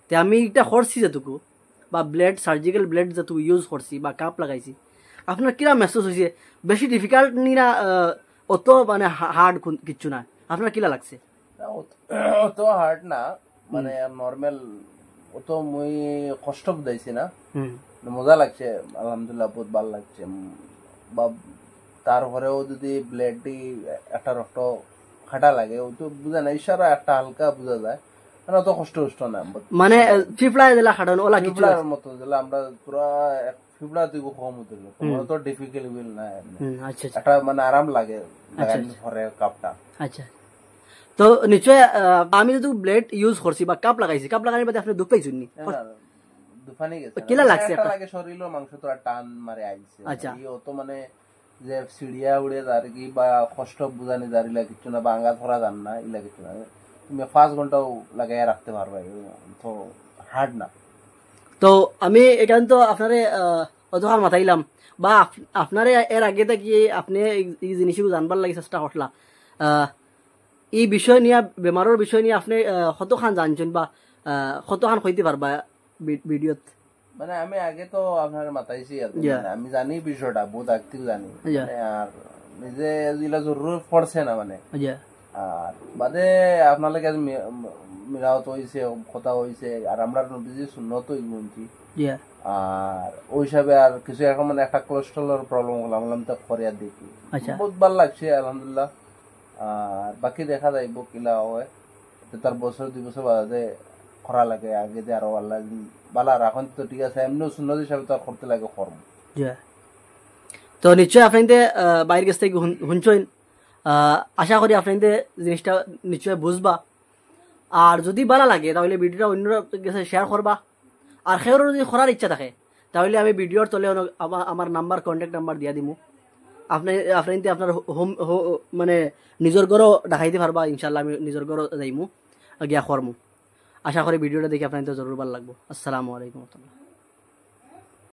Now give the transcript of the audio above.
তে আমি এটা করছি যেটুকু বা ব্লেড সার্জিক্যাল ব্লেড যেটুকু ইউজ করছি বা কাপ লাগাইছি আপনার কিরা মেসেজ হয়েছে বেশি ডিফিকাল্ট নি না অত মানে হার্ড কিচ্ছু না আপনার কিলা লাগছে অত হার্ড না মানে নর্মাল অত মুই কষ্ট বুঝাইছি না মজা লাগছে আলহামদুলিল্লাহ বহুত ভালো লাগছে বা তারপরেও যদি ব্লেডটি একটা রক্ত খাটা লাগে ও তো বুঝা না ইশারা একটা হালকা বোঝা যায় মানে অত কষ্ট না মানে ফিফলা দিলা খাটানো ওলা কিছু মতো দিলে আমরা পুরা ফিফলা তুই কম হতে তোমার তো ডিফিকাল্ট উইল না আচ্ছা একটা মানে আরাম লাগে পরে কাপটা আচ্ছা তো নিশ্চয় আমি যদি ব্লেড ইউজ করছি বা কাপ লাগাইছি কাপ লাগানোর বাদে আপনি দুঃখ পাইছেন নি দুফানি গেছে কিলা লাগছে একটা লাগে শরীরও মাংস তো টান মারে আইছে আচ্ছা এই অত মানে যে সিড়িয়া উড়ে যার কি বা কষ্ট বুঝানি যারিলা কিছু না বাঙ্গা ধরা যান না ইলা কিছু না তুমি 5 ঘন্টাও লাগাই রাখতে পারবে তো হার্ড না তো আমি এখান তো আপনারে অতখান মাথাইলাম বা আপনারে এর আগে থেকে আপনি এই জিনিসগুলো জানবার লাগি চেষ্টা করলা এই বিষয় নিয়ে বেমারের বিষয় নিয়ে আপনি কতখান জানছেন বা কতখান হইতে পারবা ভিডিওত মানে আমি আগে তো আপনার মাথাইছি আমি জানি বিষয়টা বহুত আগ থেকে জানি আর নিজে যেগুলা জরুরি পড়ছে না মানে আর বাদে আপনার লাগে মিলাও তো হয়েছে কথা হয়েছে আর আমরা নবীজি সুন্নত শুনছি আর ওই হিসাবে আর কিছু এখন মানে একটা কোলেস্ট্রলের প্রবলেম হলাম তো করে আর দেখি বহুত ভালো লাগছে আলহামদুলিল্লাহ আর বাকি দেখা যাইব কিলা হয় তার বছর 2 বছর বাদে করা লাগে আগে যে আরো আল্লাহ বালা রাখন তো ঠিক আছে এমনিও সুন্নত হিসাবে তো করতে লাগে কর্ম তো নিশ্চয় আপনাদের বাইরের কাছ থেকে শুনছেন আশা করি আপনাদের জিনিসটা নিশ্চয় বুঝবা আর যদি ভালো লাগে তাহলে ভিডিওটা অন্যর কাছে শেয়ার করবা আর সেও যদি করার ইচ্ছা থাকে তাহলে আমি ভিডিওর তলে আমার নাম্বার কন্ট্যাক্ট নাম্বার দিয়া দিমু আপনি আপনার হোম মানে নিজের ঘরও দেখাইতে পারবা ইনশাল্লাহ আমি নিজের ঘরও যাইমু গিয়া করমু আশা করি ভিডিওটা দেখে আপনাদের জরুর ভালো লাগবো আসসালামু আলাইকুম।